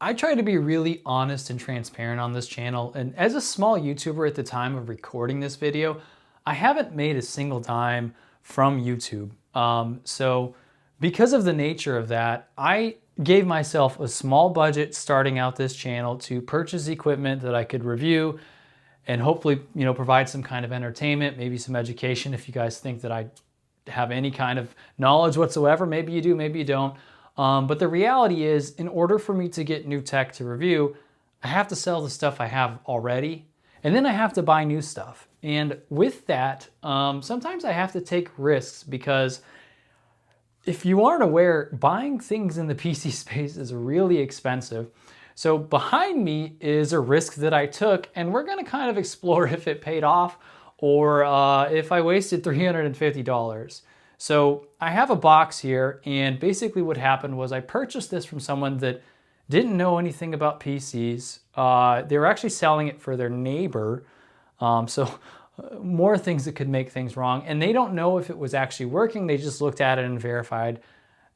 I try to be really honest and transparent on this channel, and as a small YouTuber at the time of recording this video, I haven't made a single dime from YouTube. So because of the nature of that, I gave myself a small budget starting out this channel to purchase equipment that I could review and hopefully, provide some kind of entertainment, maybe some education if you guys think that I have any kind of knowledge whatsoever. Maybe you do, maybe you don't. But the reality is, in order for me to get new tech to review, I have to sell the stuff I have already, and then I have to buy new stuff. And with that, sometimes I have to take risks because if you aren't aware, buying things in the PC space is really expensive. So behind me is a risk that I took, and we're gonna kind of explore if it paid off or if I wasted $350. So I have a box here, and basically what happened was I purchased this from someone that didn't know anything about PCs. They were actually selling it for their neighbor, so more things that could make things wrong. And they don't know if it was actually working. They just looked at it and verified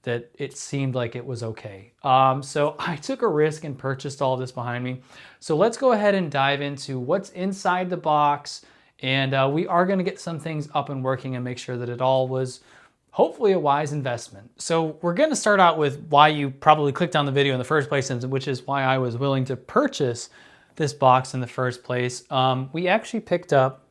that it seemed like it was okay. So I took a risk and purchased all this behind me. So let's go ahead and dive into what's inside the box. And we are gonna get some things up and working and make sure that it all was hopefully a wise investment. So we're gonna start out with why you probably clicked on the video in the first place, which is why I was willing to purchase this box in the first place. We actually picked up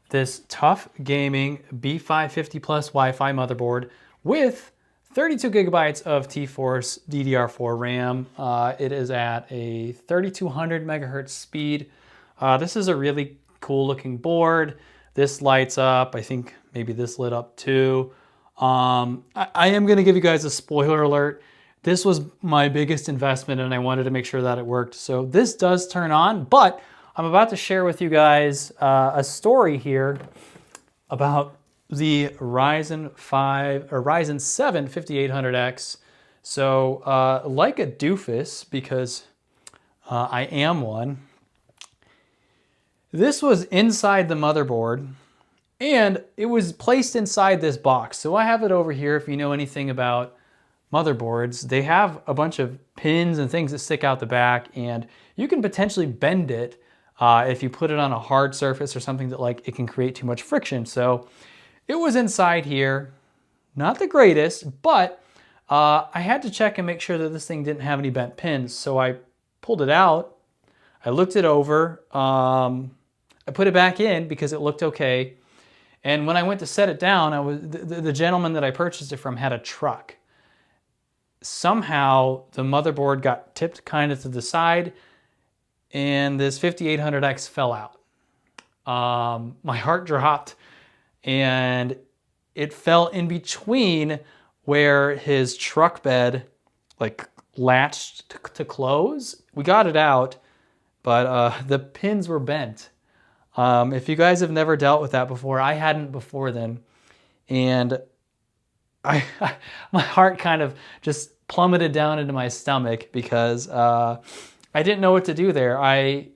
this Tough Gaming B550 Plus Wi-Fi motherboard with 32 gigabytes of T-Force DDR4 RAM. It is at a 3200 megahertz speed. This is a really cool looking board. This lights up. I think maybe this lit up too. I am going to give you guys a spoiler alert. This was my biggest investment and I wanted to make sure that it worked. So this does turn on, but I'm about to share with you guys a story here about the Ryzen 7 5800X. So like a doofus, because I am one, this was inside the motherboard and it was placed inside this box. So I have it over here. If you know anything about motherboards, they have a bunch of pins and things that stick out the back, and you can potentially bend it if you put it on a hard surface or something that it can create too much friction. So it was inside here, not the greatest, but I had to check and make sure that this thing didn't have any bent pins. So I pulled it out, I looked it over, I put it back in because it looked okay. And when I went to set it down, the gentleman that I purchased it from had a truck. Somehow the motherboard got tipped kind of to the side and this 5800X fell out. My heart dropped and it fell in between where his truck bed latched to close. We got it out, but the pins were bent. If you guys have never dealt with that before, I hadn't before then, and my heart kind of just plummeted down into my stomach because I didn't know what to do there. I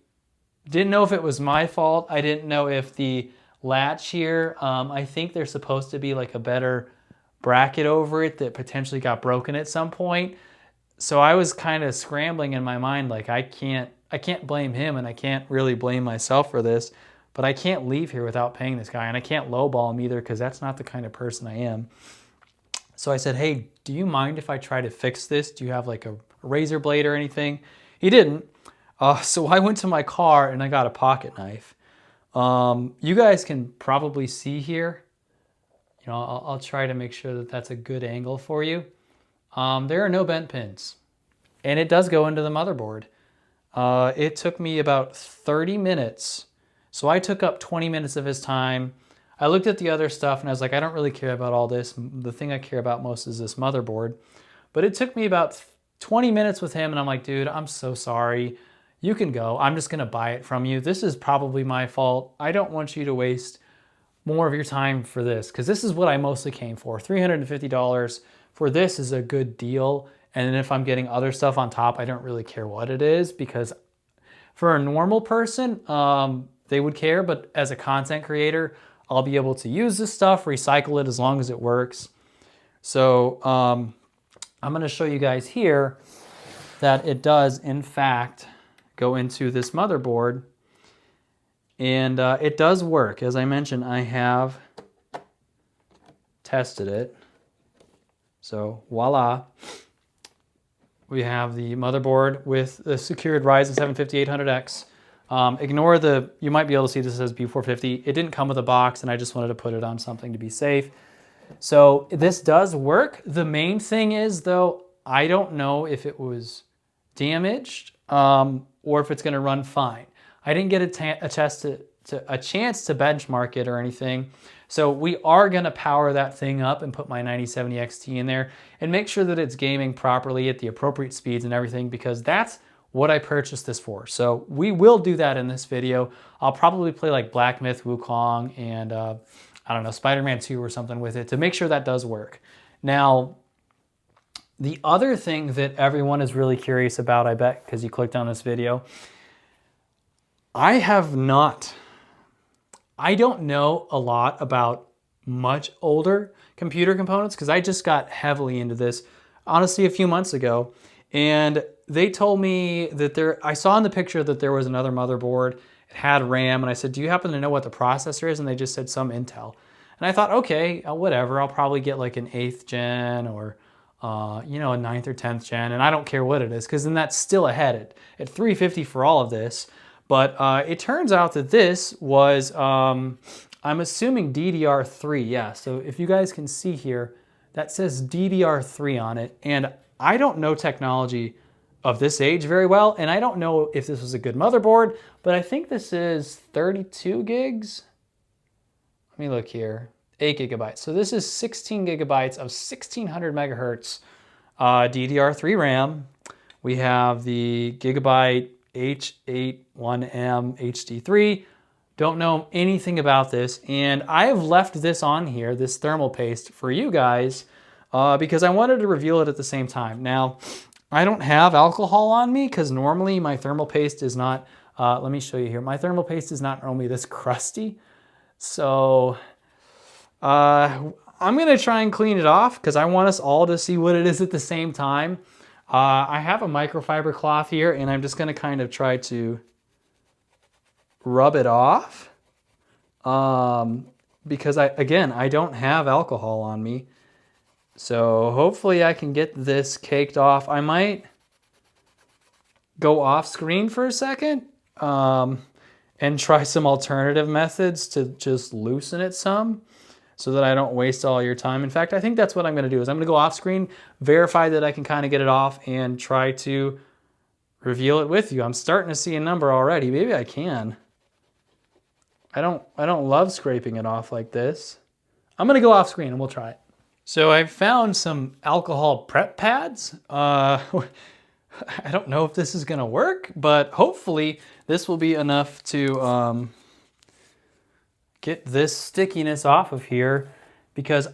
didn't know if it was my fault. I didn't know if the latch here, I think there's supposed to be a better bracket over it that potentially got broken at some point. So I was kind of scrambling in my mind, I can't blame him and I can't really blame myself for this, but I can't leave here without paying this guy, and I can't lowball him either because that's not the kind of person I am. So I said, hey, do you mind if I try to fix this? Do you have a razor blade or anything? He didn't. So I went to my car and I got a pocket knife. You guys can probably see here. I'll try to make sure that that's a good angle for you. There are no bent pins, and it does go into the motherboard. It took me about 30 minutes. So I took up 20 minutes of his time. I looked at the other stuff and I was like, I don't really care about all this. The thing I care about most is this motherboard. But it took me about 20 minutes with him and I'm like, dude, I'm so sorry. You can go. I'm just gonna buy it from you. This is probably my fault. I don't want you to waste more of your time for this because this is what I mostly came for. $350 for this is a good deal. And then if I'm getting other stuff on top, I don't really care what it is, because for a normal person, they would care, but as a content creator, I'll be able to use this stuff, recycle it as long as it works. So I'm gonna show you guys here that it does, in fact, go into this motherboard. And it does work. As I mentioned, I have tested it. So voila. We have the motherboard with the secured Ryzen 7 5800X. Ignore the, you might be able to see this says B450. It didn't come with a box and I just wanted to put it on something to be safe. So this does work. The main thing is though, I don't know if it was damaged or if it's gonna run fine. I didn't get a chance to benchmark it or anything. So we are gonna power that thing up and put my 9070 XT in there and make sure that it's gaming properly at the appropriate speeds and everything, because that's what I purchased this for. So we will do that in this video. I'll probably play like Black Myth Wukong and I don't know, Spider-Man 2 or something with it to make sure that does work. Now, the other thing that everyone is really curious about, I bet, because you clicked on this video, I don't know a lot about much older computer components because I just got heavily into this, honestly, a few months ago. And they told me that I saw in the picture that there was another motherboard. It had RAM. And I said, do you happen to know what the processor is? And they just said some Intel. And I thought, okay, whatever. I'll probably get like an 8th gen or, you know, a 9th or 10th gen. And I don't care what it is because then that's still ahead at $350 for all of this. But it turns out that this was, I'm assuming DDR3, yeah. So if you guys can see here, that says DDR3 on it. And I don't know technology of this age very well, and I don't know if this was a good motherboard, but I think this is 32 gigs. Let me look here, 8 gigabytes. So this is 16 gigabytes of 1600 megahertz DDR3 RAM. We have the Gigabyte H81M HD3. Don't know anything about this, and I have left this on here, this thermal paste, for you guys because I wanted to reveal it at the same time. Now, I don't have alcohol on me because normally my thermal paste is not, let me show you here. My thermal paste is not normally this crusty. So I'm gonna try and clean it off because I want us all to see what it is at the same time. I have a microfiber cloth here and I'm just gonna kind of try to rub it off because I don't have alcohol on me. So hopefully I can get this caked off. I might go off screen for a second and try some alternative methods to just loosen it some so that I don't waste all your time. In fact, I think that's what I'm gonna do is I'm gonna go off screen, verify that I can kind of get it off and try to reveal it with you. I'm starting to see a number already. Maybe I can. I don't love scraping it off like this. I'm gonna go off screen and we'll try it. So I found some alcohol prep pads. I don't know if this is gonna work, but hopefully this will be enough to get this stickiness off of here, because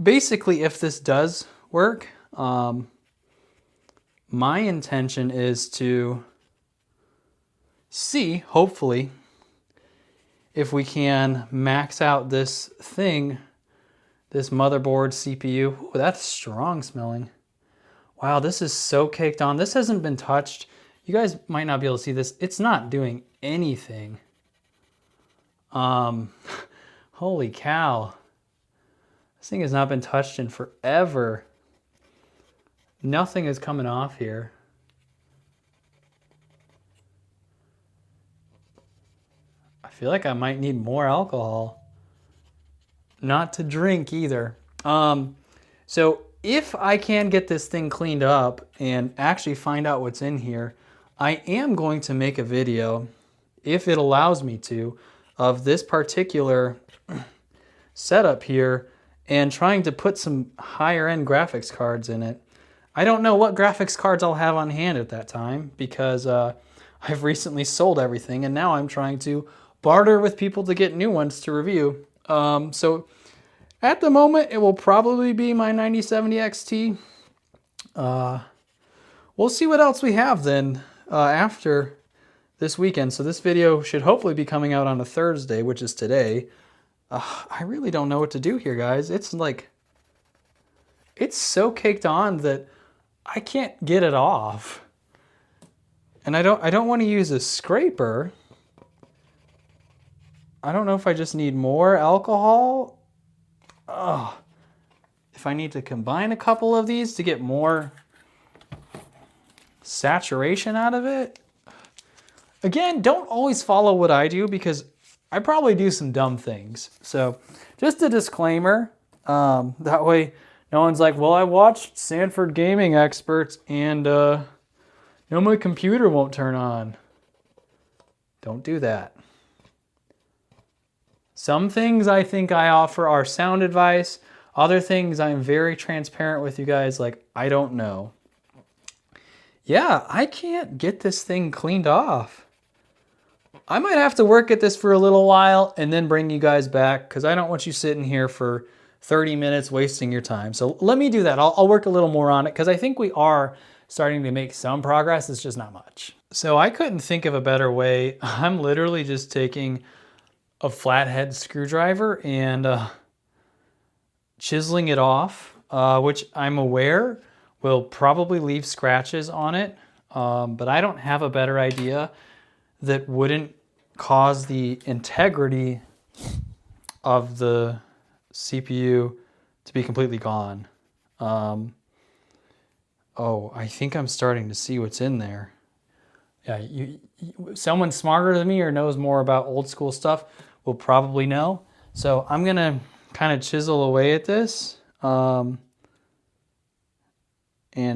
basically if this does work, my intention is to see, hopefully, if we can max out this thing, this motherboard CPU. Ooh, that's strong smelling. Wow, this is so caked on. This hasn't been touched. You guys might not be able to see this. It's not doing anything. Holy cow. This thing has not been touched in forever. Nothing is coming off here. I feel like I might need more alcohol. Not to drink either. So if I can get this thing cleaned up and actually find out what's in here, I am going to make a video, if it allows me to, of this particular setup here and trying to put some higher end graphics cards in it. I don't know what graphics cards I'll have on hand at that time because I've recently sold everything and now I'm trying to barter with people to get new ones to review. So at the moment, it will probably be my 9070 XT. We'll see what else we have then after this weekend. So this video should hopefully be coming out on a Thursday, which is today. I really don't know what to do here, guys. It's like, it's so caked on that I can't get it off. And I don't want to use a scraper. I don't know if I just need more alcohol. Oh, if I need to combine a couple of these to get more saturation out of it. Again, don't always follow what I do because I probably do some dumb things. So just a disclaimer, that way no one's like, well, I watched Sanford Gaming Experts and my computer won't turn on. Don't do that. Some things I think I offer are sound advice. Other things I'm very transparent with you guys, like I don't know. Yeah, I can't get this thing cleaned off. I might have to work at this for a little while and then bring you guys back because I don't want you sitting here for 30 minutes wasting your time. So let me do that. I'll work a little more on it because I think we are starting to make some progress. It's just not much. So I couldn't think of a better way. I'm literally just taking a flathead screwdriver and chiseling it off, which I'm aware will probably leave scratches on it, but I don't have a better idea that wouldn't cause the integrity of the CPU to be completely gone. Oh, I think I'm starting to see what's in there. Yeah, someone smarter than me or knows more about old school stuff will probably know. So I'm gonna kind of chisel away at this and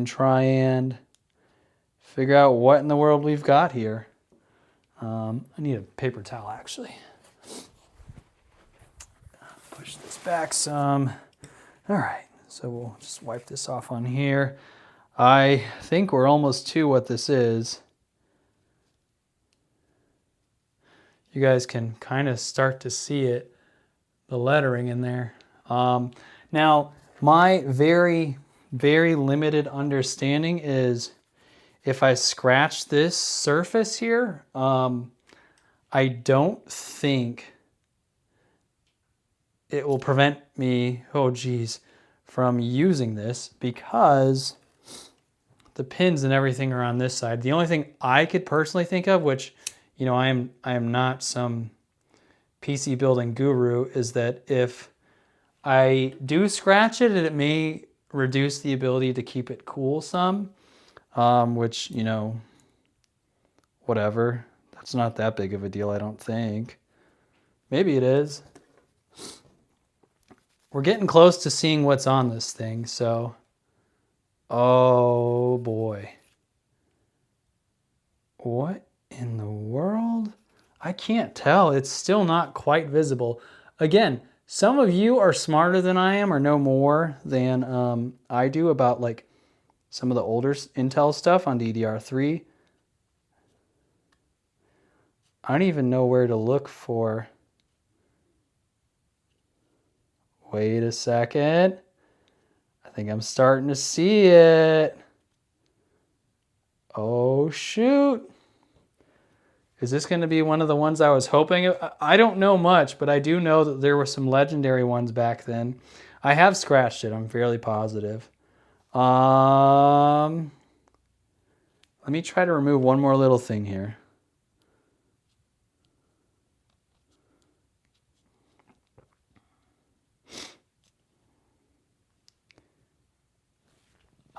try and figure out what in the world we've got here. I need a paper towel actually. Push this back some. All right, so we'll just wipe this off on here. I think we're almost to what this is. You guys can kind of start to see it, the lettering in there. Now, my very, very limited understanding is if I scratch this surface here, I don't think it will prevent me, oh geez, from using this because the pins and everything are on this side. The only thing I could personally think of, which, you know, I am not some PC building guru, is that if I do scratch it, it may reduce the ability to keep it cool some, which, you know, whatever. That's not that big of a deal, I don't think. Maybe it is. We're getting close to seeing what's on this thing, so... Oh boy. What in the world? I can't tell. It's still not quite visible. Again, some of you are smarter than I am or know more than I do about like some of the older Intel stuff on DDR3. I don't even know where to look for. Wait a second. I think I'm starting to see it. Oh, shoot. Is this going to be one of the ones I was hoping? I don't know much, but I do know that there were some legendary ones back then. I have scratched it, I'm fairly positive. Let me try to remove one more little thing here.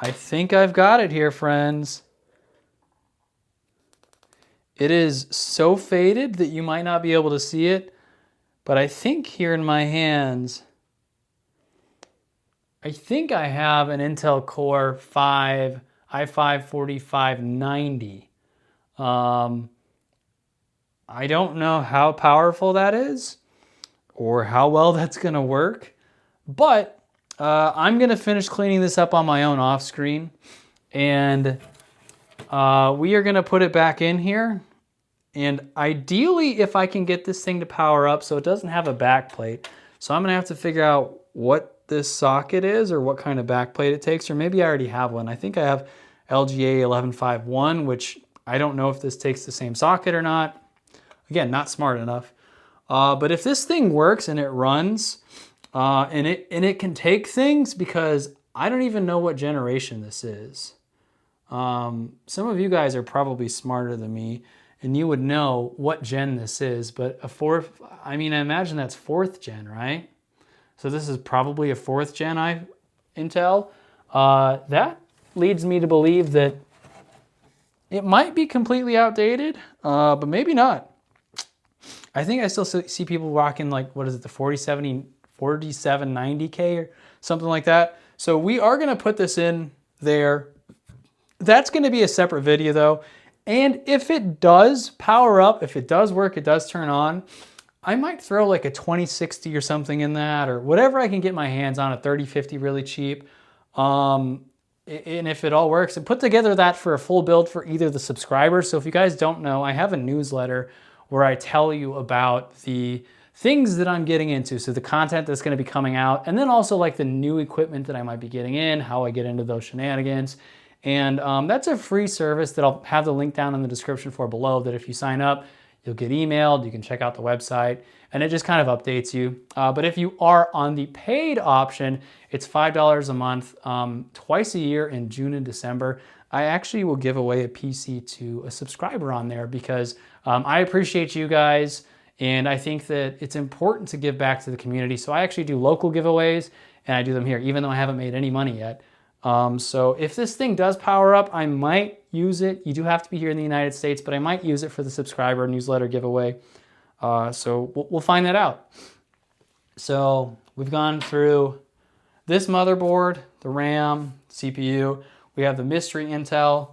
I think I've got it here, friends. It is so faded that you might not be able to see it, but I think here in my hands, I think I have an Intel Core i5-4590. I don't know how powerful that is or how well that's going to work, but I'm going to finish cleaning this up on my own off screen, and we are going to put it back in here. And ideally, if I can get this thing to power up so it doesn't have a back plate. So I'm going to have to figure out what this socket is or what kind of back plate it takes, or maybe I already have one. I think I have LGA 1151, which I don't know if this takes the same socket or not. Again, not smart enough. But if this thing works and it runs, and it can take things, because I don't even know what generation this is. Some of you guys are probably smarter than me, and you would know what gen this is, but a fourth, I mean, I imagine that's 4th gen, right? So this is probably a 4th gen Intel. That leads me to believe that it might be completely outdated, but maybe not. I think I still see people rocking like, what is it, the 4790K or something like that. So we are gonna put this in there. That's gonna be a separate video though. And if it does power up, if it does work, it does turn on, I might throw like a 2060 or something in that, or whatever I can get my hands on, a 3050 really cheap. And if it all works, and put together that for a full build for either the subscribers. So if you guys don't know, I have a newsletter where I tell you about the things that I'm getting into. So the content that's gonna be coming out, and then also like the new equipment that I might be getting in, how I get into those shenanigans. And that's a free service that I'll have the link down in the description for below, that if you sign up, you'll get emailed, you can check out the website, and it just kind of updates you. But if you are on the paid option, it's $5 a month, twice a year in June and December. I actually will give away a PC to a subscriber on there because I appreciate you guys, and I think that it's important to give back to the community. So I actually do local giveaways, and I do them here, even though I haven't made any money yet. So if this thing does power up, I might use it. You do have to be here in the United States, but I might use it for the subscriber newsletter giveaway. So we'll find that out. So we've gone through this motherboard, the RAM, CPU. We have the mystery Intel.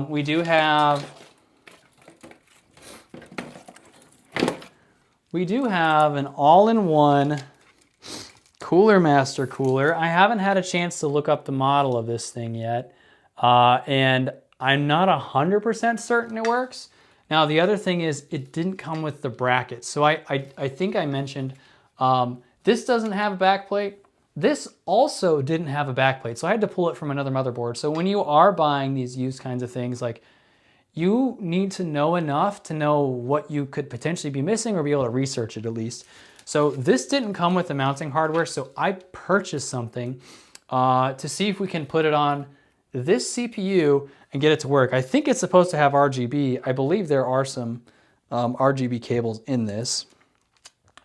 We do have an all-in-one Cooler Master cooler. I haven't had a chance to look up the model of this thing yet, and I'm not 100% certain it works. Now, the other thing is it didn't come with the brackets. So I think I mentioned this doesn't have a backplate. This also didn't have a backplate, so I had to pull it from another motherboard. So when you are buying these used kinds of things, like, you need to know enough to know what you could potentially be missing or be able to research it at least. So this didn't come with the mounting hardware, so I purchased something to see if we can put it on this CPU and get it to work. I think it's supposed to have RGB. I believe there are some RGB cables in this.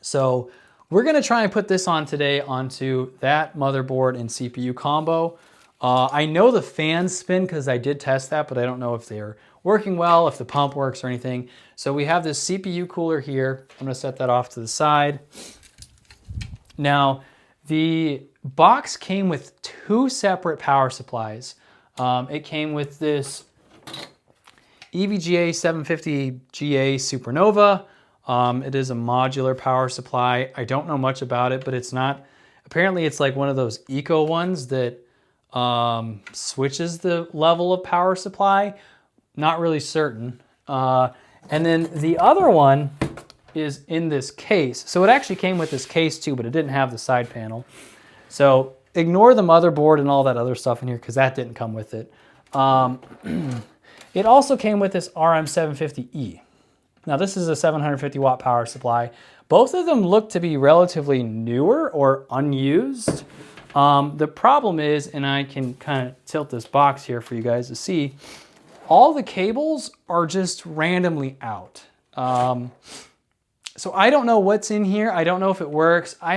So we're gonna try and put this on today onto that motherboard and CPU combo. I know the fans spin because I did test that, but I don't know if they're working well, if the pump works or anything. So we have this CPU cooler here. I'm gonna set that off to the side. Now, the box came with 2 separate power supplies. It came with this EVGA 750GA Supernova. It is a modular power supply. I don't know much about it, but it's not, apparently it's like one of those eco ones that switches the level of power supply. Not really certain. And then the other one is in this case. So it actually came with this case too, but it didn't have the side panel. So ignore the motherboard and all that other stuff in here because that didn't come with it. It also came with this RM750E. Now this is a 750 watt power supply. Both of them look to be relatively newer or unused. The problem is, and I can kind of tilt this box here for you guys to see, all the cables are just randomly out. So I don't know what's in here. I don't know if it works. I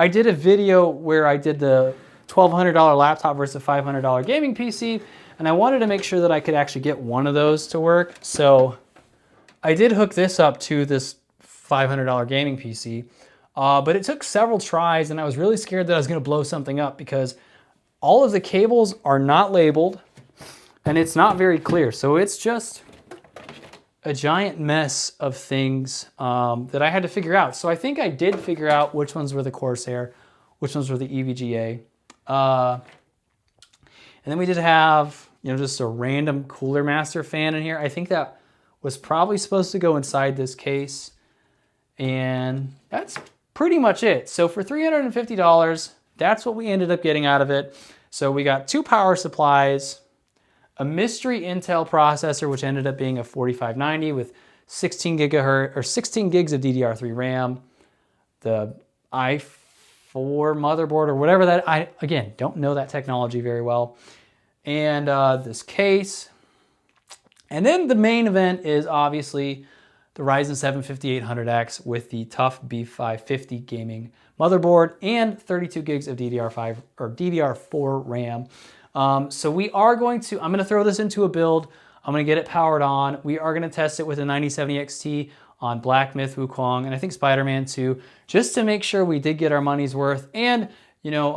did a video where I did the $1,200 laptop versus $500 gaming PC, and I wanted to make sure that I could actually get one of those to work. So I did hook this up to this $500 gaming PC, but it took several tries, and I was really scared that I was gonna blow something up because all of the cables are not labeled, and it's not very clear. So it's just a giant mess of things that I had to figure out. So I think I did figure out which ones were the Corsair, which ones were the EVGA. And then we did have, just a random Cooler Master fan in here. I think that was probably supposed to go inside this case. And that's pretty much it. So for $350, that's what we ended up getting out of it. So we got 2 power supplies, a mystery Intel processor, which ended up being a 4590 with 16 gigahertz or 16 gigs of DDR4 RAM, the i4 motherboard or whatever that, I, again, don't know that technology very well. and this case. And then the main event is obviously the Ryzen 7 5800X with the tough B550 gaming motherboard and 32 gigs of DDR5 or DDR4 RAM. So we are going to, I'm going to throw this into a build. I'm going to get it powered on. We are going to test it with a 9070 XT on Black Myth Wukong and I think Spider-Man 2, just to make sure we did get our money's worth. And, you know,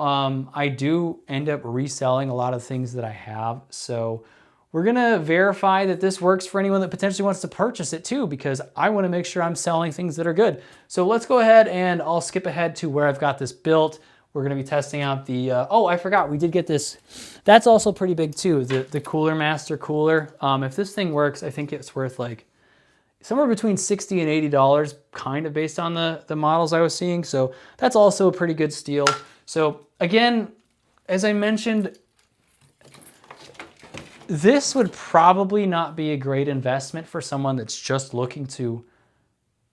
I do end up reselling a lot of things that I have. So we're gonna verify that this works for anyone that potentially wants to purchase it too, because I wanna make sure I'm selling things that are good. So let's go ahead and I'll skip ahead to where I've got this built. We're gonna be testing out the, oh, I forgot, we did get this. That's also pretty big too, the Cooler Master cooler. If this thing works, I think it's worth like somewhere between $60 and $80, kind of based on the models I was seeing. So that's also a pretty good steal. So again, as I mentioned, this would probably not be a great investment for someone that's just looking to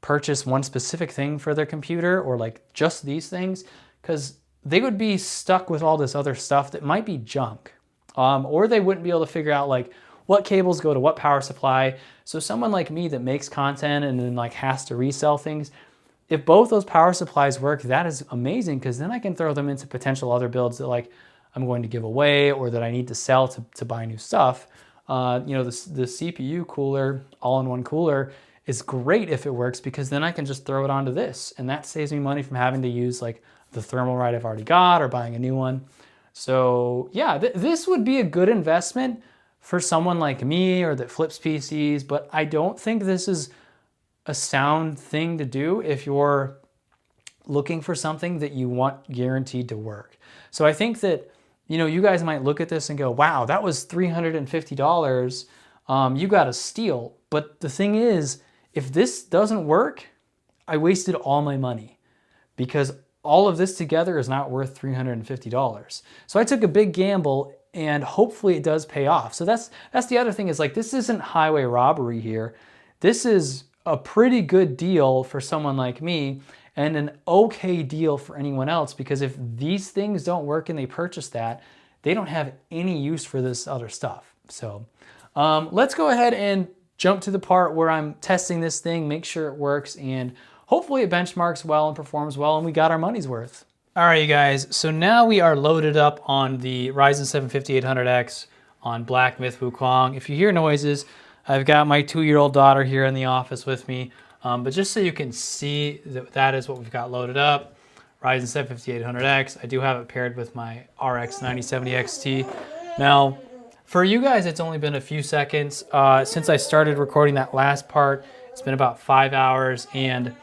purchase one specific thing for their computer or like just these things, because they would be stuck with all this other stuff that might be junk. Or they wouldn't be able to figure out like what cables go to what power supply. So someone like me that makes content and then like has to resell things, if both those power supplies work, that is amazing, because then I can throw them into potential other builds that like I'm going to give away or that I need to sell to buy new stuff. You know, the CPU cooler, all-in-one cooler, is great if it works, because then I can just throw it onto this, and that saves me money from having to use like the thermal right I've already got or buying a new one. So yeah, this would be a good investment for someone like me or that flips PCs, but I don't think this is a sound thing to do if you're looking for something that you want guaranteed to work. So I think that, you know, you guys might look at this and go, wow, that was $350. You got a steal. But the thing is, if this doesn't work, I wasted all my money, because all of this together is not worth $350. So I took a big gamble, and hopefully it does pay off. So that's the other thing, is like, this isn't highway robbery here. This is a pretty good deal for someone like me, and an okay deal for anyone else, because if these things don't work and they purchase that, they don't have any use for this other stuff. So let's go ahead and jump to the part where I'm testing this thing, make sure it works, and hopefully it benchmarks well and performs well, and we got our money's worth. All right, you guys, so now we are loaded up on the Ryzen 7 5800X on Black Myth Wukong. If you hear noises, I've got my 2-year-old daughter here in the office with me. But just so you can see that is what we've got loaded up. Ryzen 7 5800X. I do have it paired with my RX 9070 XT. Now, for you guys, it's only been a few seconds. Since I started recording that last part, it's been about 5 hours. And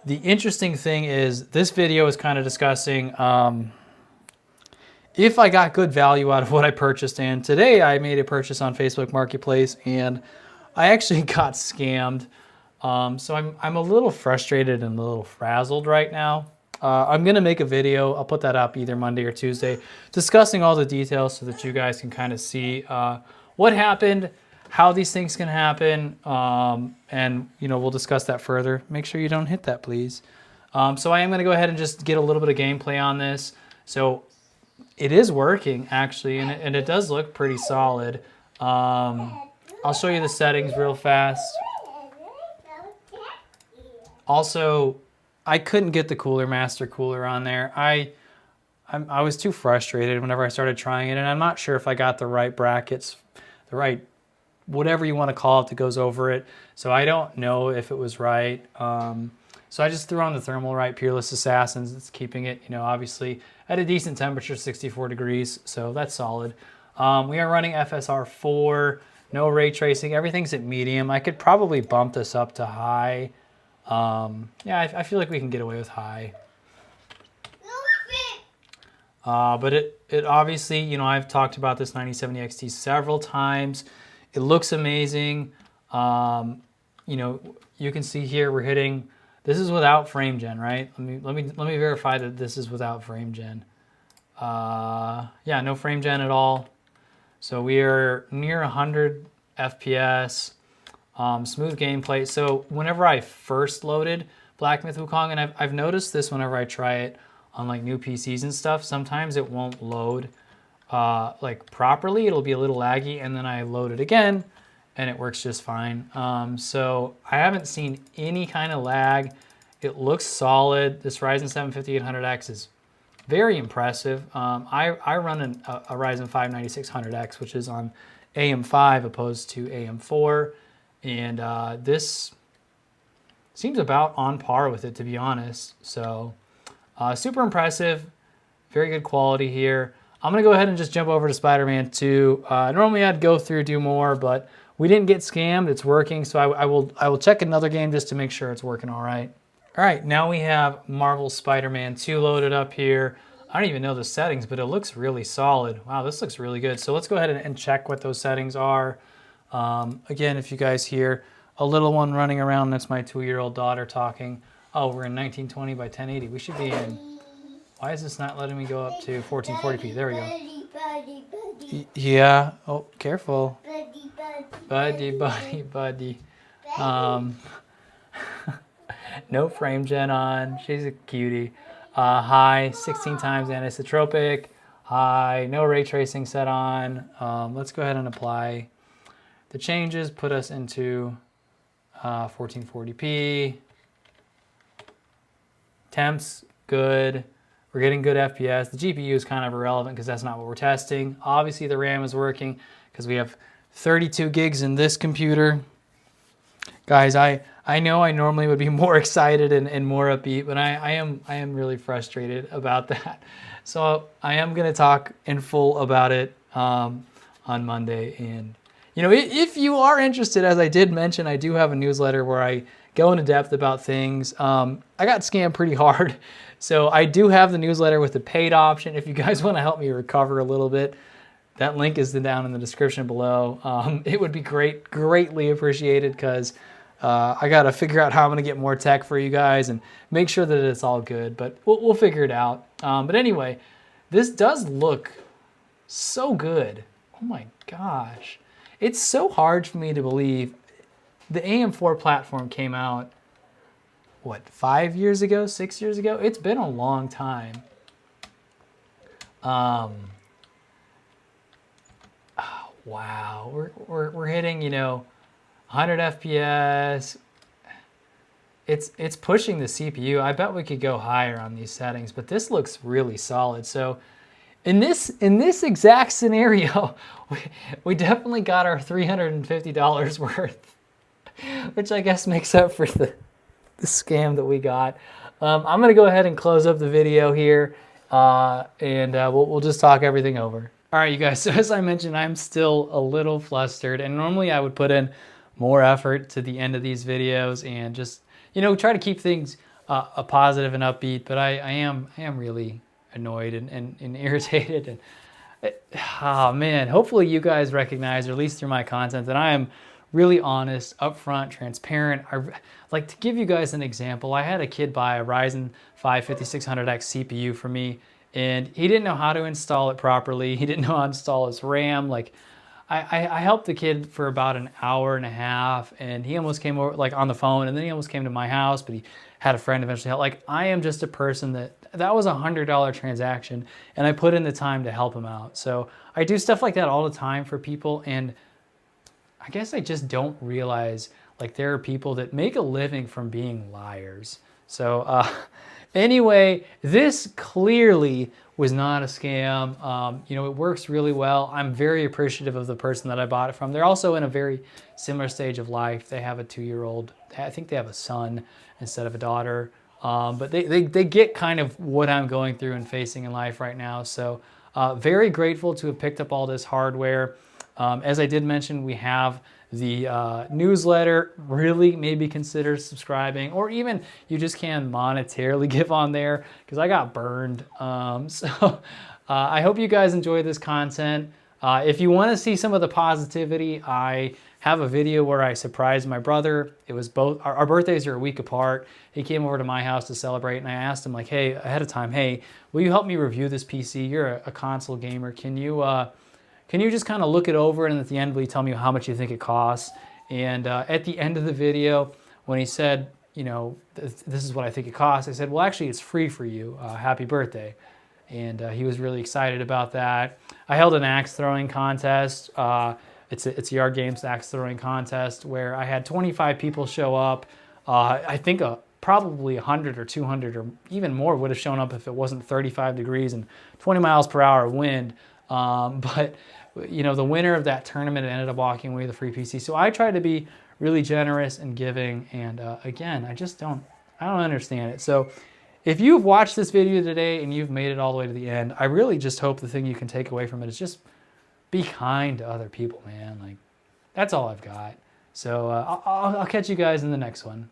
the interesting thing is, this video is kind of discussing if I got good value out of what I purchased. And today I made a purchase on Facebook Marketplace, and I actually got scammed. So I'm a little frustrated and a little frazzled right now. I'm gonna make a video, I'll put that up either Monday or Tuesday, discussing all the details so that you guys can kind of see what happened, how these things can happen, and you know, we'll discuss that further. Make sure you don't hit that, please. So I am gonna go ahead and just get a little bit of gameplay on this. So it is working actually, and it does look pretty solid. I'll show you the settings real fast. Also, I couldn't get the Cooler Master cooler on there. I was too frustrated whenever I started trying it, and I'm not sure if I got the right brackets, the right whatever you want to call it that goes over it. So I don't know if it was right. So I just threw on the thermal right Peerless Assassins. It's keeping it, you know, obviously at a decent temperature, 64 degrees. So that's solid. We are running FSR 4, no ray tracing. Everything's at medium. I could probably bump this up to high. Yeah, I feel like we can get away with high. But it obviously, you know, I've talked about this 9070 XT several times. It looks amazing. You know, you can see here we're hitting, this is without frame gen, right? Let me verify that this is without frame gen. Yeah, no frame gen at all. So we are near 100 FPS. Smooth gameplay. So whenever I first loaded Black Myth Wukong, and I've noticed this whenever I try it on like new PCs and stuff, sometimes it won't load like properly, it'll be a little laggy, and then I load it again and it works just fine. So I haven't seen any kind of lag. It looks solid. This Ryzen 7 5800X is very impressive. I run a Ryzen 5 9600X, which is on AM5 opposed to AM4, and this seems about on par with it, to be honest. So super impressive, very good quality here. I'm gonna go ahead and just jump over to Spider-Man 2. Normally I'd go through, do more, but we didn't get scammed, it's working. So I will check another game just to make sure it's working all right. All right, now we have Marvel Spider-Man 2 loaded up here. I don't even know the settings, but it looks really solid. Wow, this looks really good. So let's go ahead and check what those settings are. Again, if you guys hear a little one running around, that's my 2-year-old daughter talking. Oh, we're in 1920 by 1080. We should be in, why is this not letting me go up to 1440p? There we go. Yeah, oh, careful. Buddy. No frame gen on, she's a cutie. High, 16 times anisotropic. High, no ray tracing set on. Let's go ahead and apply the changes, put us into 1440p. Temps, good. We're getting good FPS. The GPU is kind of irrelevant because that's not what we're testing. Obviously the RAM is working because we have 32 gigs in this computer. Guys, I know I normally would be more excited and more upbeat, but I am really frustrated about that. So I am going to talk in full about it on Monday. And, you know, if you are interested, as I did mention, I do have a newsletter where I go into depth about things. I got scammed pretty hard. So I do have the newsletter with the paid option. If you guys want to help me recover a little bit, that link is down in the description below. It would be greatly appreciated because I got to figure out how I'm going to get more tech for you guys and make sure that it's all good, but we'll figure it out. But anyway, this does look so good. Oh my gosh. It's so hard for me to believe. The AM4 platform came out, what, 5 years ago, 6 years ago? It's been a long time. Oh, wow, we're hitting, you know, 100 FPS. It's pushing the CPU. I bet we could go higher on these settings, but this looks really solid. So in this exact scenario, we definitely got our $350 worth, which I guess makes up for the scam that we got. I'm gonna go ahead and close up the video here, and we'll just talk everything over. All right, you guys, so as I mentioned, I'm still a little flustered, and normally I would put in more effort to the end of these videos and just, you know, try to keep things a positive and upbeat, but I am really annoyed and irritated. And oh man, hopefully you guys recognize, or at least through my content, that I am really honest, upfront, transparent. Like, to give you guys an example, I had a kid buy a Ryzen 5 5600X CPU for me, and he didn't know how to install it properly. He didn't know how to install his RAM. Like, I helped the kid for about an hour and a half, and he almost came over, like, on the phone, and then he almost came to my house, but he had a friend eventually help. Like, I am just a person that was a $100 transaction, and I put in the time to help him out. So I do stuff like that all the time for people, and I guess I just don't realize, like, there are people that make a living from being liars. So anyway, this clearly was not a scam. You know, it works really well. I'm very appreciative of the person that I bought it from. They're also in a very similar stage of life. They have a 2-year-old. I think they have a son instead of a daughter. But they get kind of what I'm going through and facing in life right now. So very grateful to have picked up all this hardware. As I did mention, we have the newsletter. Really maybe consider subscribing, or even you just can monetarily give on there, because I got burned. So I hope you guys enjoy this content. If you want to see some of the positivity, I have a video where I surprised my brother. It was both, our birthdays are a week apart. He came over to my house to celebrate, and I asked him, like, hey, ahead of time, hey, will you help me review this PC? You're a console gamer. Can you just kind of look it over, and at the end, will you tell me how much you think it costs? And at the end of the video, when he said, you know, this is what I think it costs, I said, well, actually, it's free for you. Happy birthday. and he was really excited about that. I held an axe throwing contest. It's a Yard Games axe throwing contest where I had 25 people show up. I think probably 100 or 200 or even more would have shown up if it wasn't 35 degrees and 20 miles per hour wind. But you know, the winner of that tournament ended up walking away with a free PC. So I try to be really generous and giving. And again, I don't understand it. So if you've watched this video today and you've made it all the way to the end, I really just hope the thing you can take away from it is just be kind to other people, man. Like, that's all I've got. So I'll catch you guys in the next one.